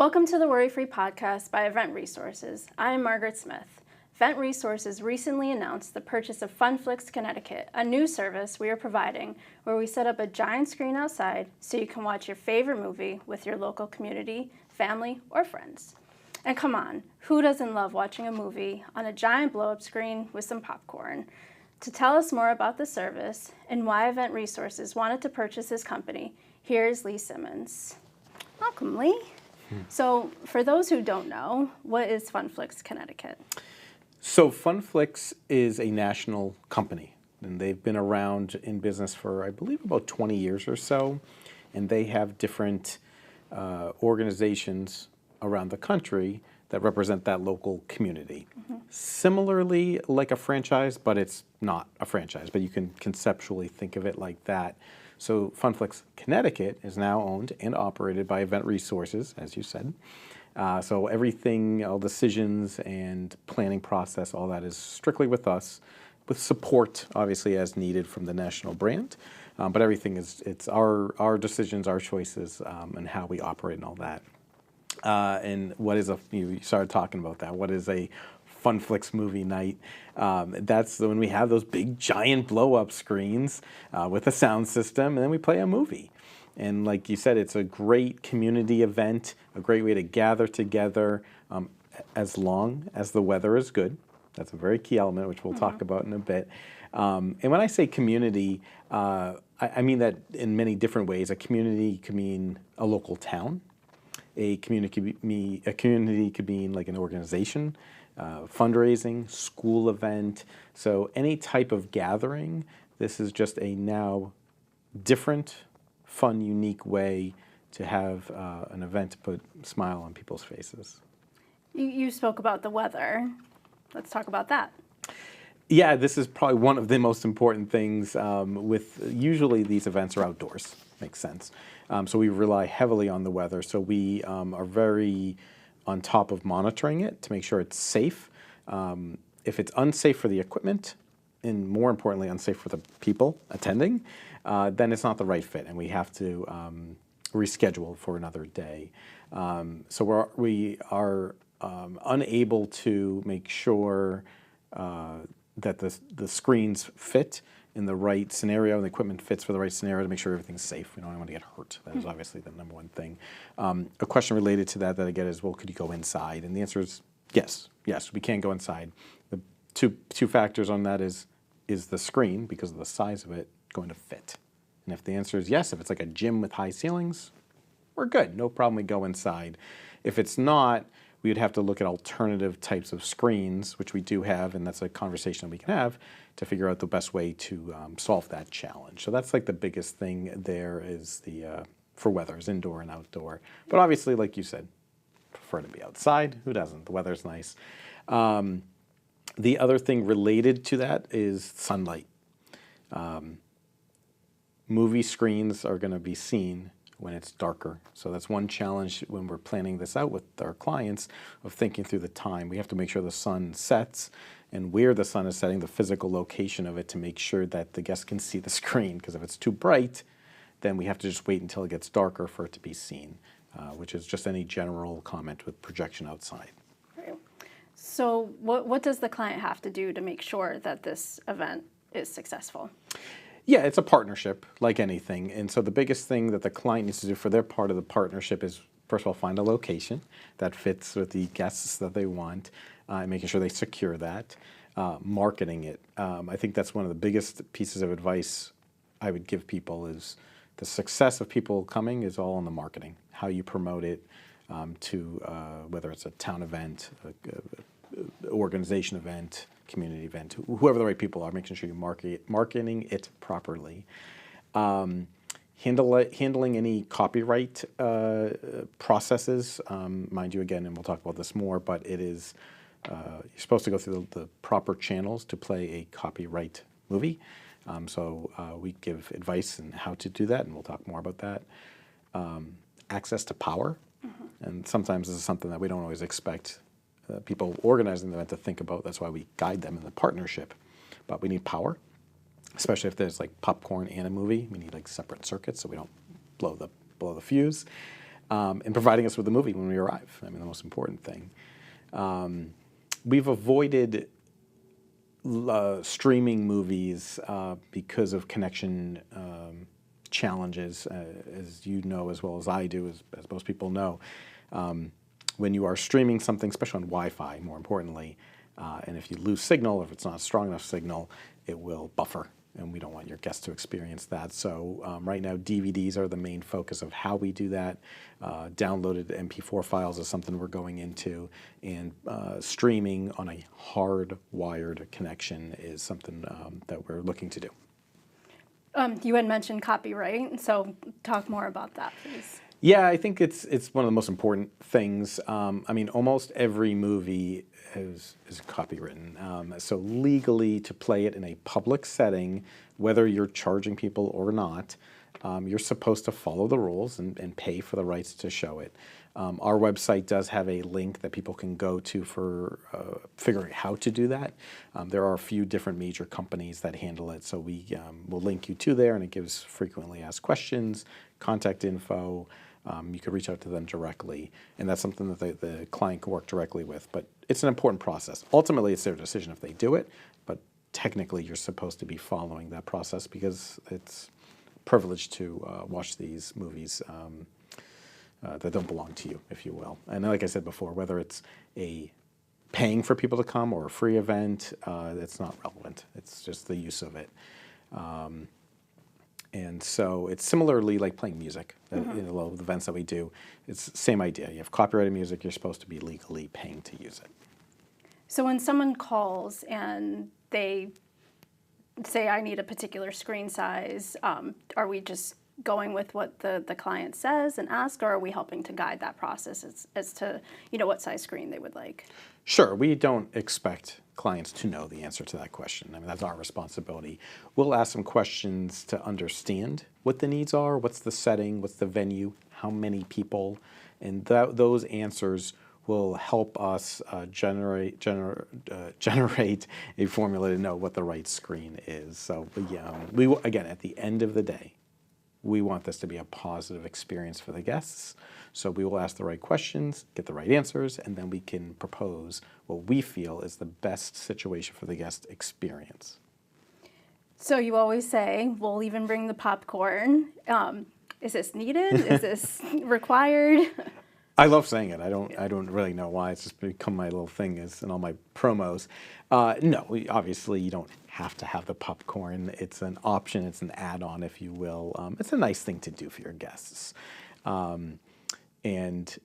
Welcome to the Worry-Free Podcast by Event Resources. I am Margaret Smith. Event Resources recently announced the purchase of FunFlicks Connecticut, a new service we are providing where we set up a giant screen outside so you can watch your favorite movie with your local community, family, or friends. And come on, who doesn't love watching a movie on a giant blow-up screen with some popcorn? To tell us more about the service and why Event Resources wanted to purchase this company, here is Lee Simmons. Welcome, Lee. So, for those who don't know, what is FunFlicks Connecticut? So, FunFlicks is a national company, and they've been around in business for, I believe, about 20 years or so, and they have different organizations around the country that represent that local community. Similarly, like a franchise, but it's not a franchise, but you can conceptually think of it like that. So FunFlicks Connecticut is now owned and operated by Event Resources, as you said. So everything, all decisions and planning process, all that is strictly with us, with support, obviously, as needed from the national brand. But everything it's our decisions, our choices, and how we operate and all that. And what is you started talking about that. What is a FunFlicks movie night? That's when we have those big giant blow-up screens with a sound system, and then we play a movie. And like you said, it's a great community event, a great way to gather together as long as the weather is good. That's a very key element, which we'll talk about in a bit. And when I say community, I mean that in many different ways. A community could mean a local town. A community could mean like an organization, fundraising, school event. So any type of gathering, this is just a now different, fun, unique way to have an event to put a smile on people's faces. You spoke about the weather. Let's talk about that. Yeah, this is probably one of the most important things usually these events are outdoors. Makes sense. So we rely heavily on the weather. So we are very on top of monitoring it to make sure it's safe. If it's unsafe for the equipment, and more importantly, unsafe for the people attending, then it's not the right fit, and we have to reschedule for another day. So we are unable to make sure that the screens fit in the right scenario, and the equipment fits for the right scenario to make sure everything's safe. We don't want to get hurt. That is obviously the number one thing. A question related to that I get is, well, could you go inside? And the answer is yes. Yes, we can go inside. The two factors on that is the screen, because of the size of it, going to fit? And if the answer is yes, if it's like a gym with high ceilings, we're good. No problem, we go inside. If it's not, we would have to look at alternative types of screens, which we do have, and that's a conversation we can have to figure out the best way to solve that challenge. So that's like the biggest thing there is for weather, is indoor and outdoor. But obviously, like you said, prefer to be outside. Who doesn't? The weather's nice. The other thing related to that is sunlight. Movie screens are going to be seen when it's darker. So that's one challenge when we're planning this out with our clients, of thinking through the time. We have to make sure the sun sets and where the sun is setting, the physical location of it, to make sure that the guest can see the screen. Because if it's too bright, then we have to just wait until it gets darker for it to be seen, which is just any general comment with projection outside. Right. So what does the client have to do to make sure that this event is successful? Yeah, it's a partnership like anything. And so the biggest thing that the client needs to do for their part of the partnership is, first of all, find a location that fits with the guests that they want, and making sure they secure that. Marketing it. I think that's one of the biggest pieces of advice I would give people is the success of people coming is all in the marketing, how you promote it to whether it's a town event, organization event, community event, whoever the right people are, making sure you marketing it properly. Handling any copyright processes, mind you, again, and we'll talk about this more, but it is, you're supposed to go through the proper channels to play a copyright movie. So we give advice on how to do that, and we'll talk more about that. Access to power, and sometimes this is something that we don't always expect people organizing the event to think about. That's why we guide them in the partnership. But we need power, especially if there's like popcorn and a movie. We need like separate circuits so we don't blow the fuse. and providing us with a movie when we arrive. I mean, the most important thing. We've avoided streaming movies because of connection challenges, as you know as well as I do, as most people know. When you are streaming something, especially on Wi-Fi, more importantly, and if you lose signal, or if it's not a strong enough signal, it will buffer, and we don't want your guests to experience that. So right now, DVDs are the main focus of how we do that. Downloaded MP4 files is something we're going into, and streaming on a hardwired connection is something that we're looking to do. You had mentioned copyright, so talk more about that, please. Yeah, I think it's one of the most important things. I mean, almost every movie is copywritten. So legally, to play it in a public setting, whether you're charging people or not, you're supposed to follow the rules and pay for the rights to show it. Our website does have a link that people can go to for figuring out how to do that. There are a few different major companies that handle it, so we will link you to there, and it gives frequently asked questions, contact info. You could reach out to them directly, and that's something that the client can work directly with. But it's an important process. Ultimately, it's their decision if they do it, but technically you're supposed to be following that process because it's a privilege to watch these movies that don't belong to you, if you will. And like I said before, whether it's a paying for people to come or a free event, it's not relevant. It's just the use of it. And so it's similarly like playing music. In a lot of the events that we do, it's the same idea. You have copyrighted music, you're supposed to be legally paying to use it. So when someone calls and they say, I need a particular screen size, are we just going with what the client says and ask, or are we helping to guide that process as to what size screen they would like? Sure, we don't expect clients to know the answer to that question. I mean, that's our responsibility. We'll ask some questions to understand what the needs are, what's the setting, what's the venue, how many people, and those answers will help us generate a formula to know what the right screen is. So again, at the end of the day, we want this to be a positive experience for the guests. So we will ask the right questions, get the right answers, and then we can propose what we feel is the best situation for the guest experience. So you always say, we'll even bring the popcorn. Is this needed? Is this required? I love saying it. I don't really know why. It's just become my little thing in all my promos. No, obviously you don't have to have the popcorn. It's an option. It's an add-on, if you will. It's a nice thing to do for your guests. And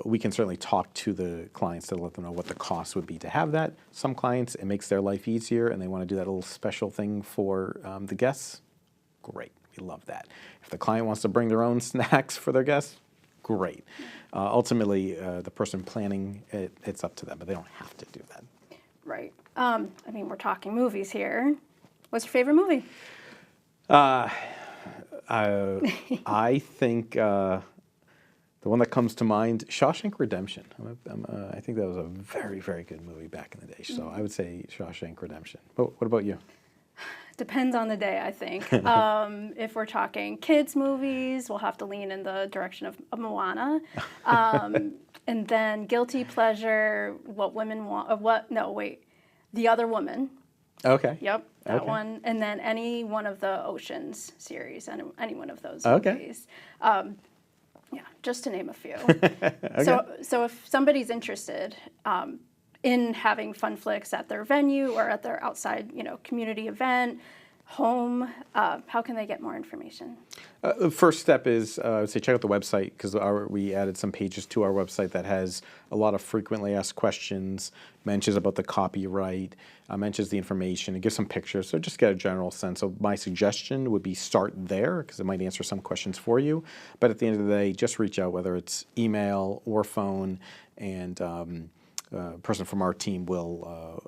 we can certainly talk to the clients to let them know what the cost would be to have that. Some clients, it makes their life easier and they want to do that little special thing for the guests. Great. We love that. If the client wants to bring their own snacks for their guests, great. Ultimately, the person planning it, it's up to them, but they don't have to do that. Right. I mean, we're talking movies here. What's your favorite movie? I think the one that comes to mind, Shawshank Redemption. I think that was a very, very good movie back in the day. So I would say Shawshank Redemption. What about you? Depends on the day, I think. If we're talking kids' movies, we'll have to lean in the direction of Moana. And then guilty pleasure, What Women Want, The Other Woman. Okay. Yep, that one. And then any one of the Oceans series, any one of those movies. Yeah, just to name a few. So if somebody's interested in having FunFlicks at their venue or at their outside, community event, home, how can they get more information? The first step is, I would say, check out the website, because we added some pages to our website that has a lot of frequently asked questions, mentions about the copyright, mentions the information, and gives some pictures, so just get a general sense. So my suggestion would be start there, because it might answer some questions for you. But at the end of the day, just reach out, whether it's email or phone, and a person from our team will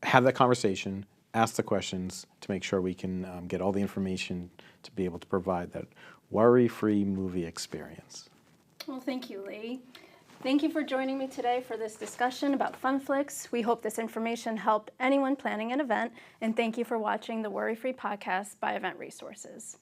have that conversation, ask the questions to make sure we can get all the information to be able to provide that worry-free movie experience. Well, thank you, Lee. Thank you for joining me today for this discussion about FunFlicks. We hope this information helped anyone planning an event, and thank you for watching the Worry Free podcast by Event Resources.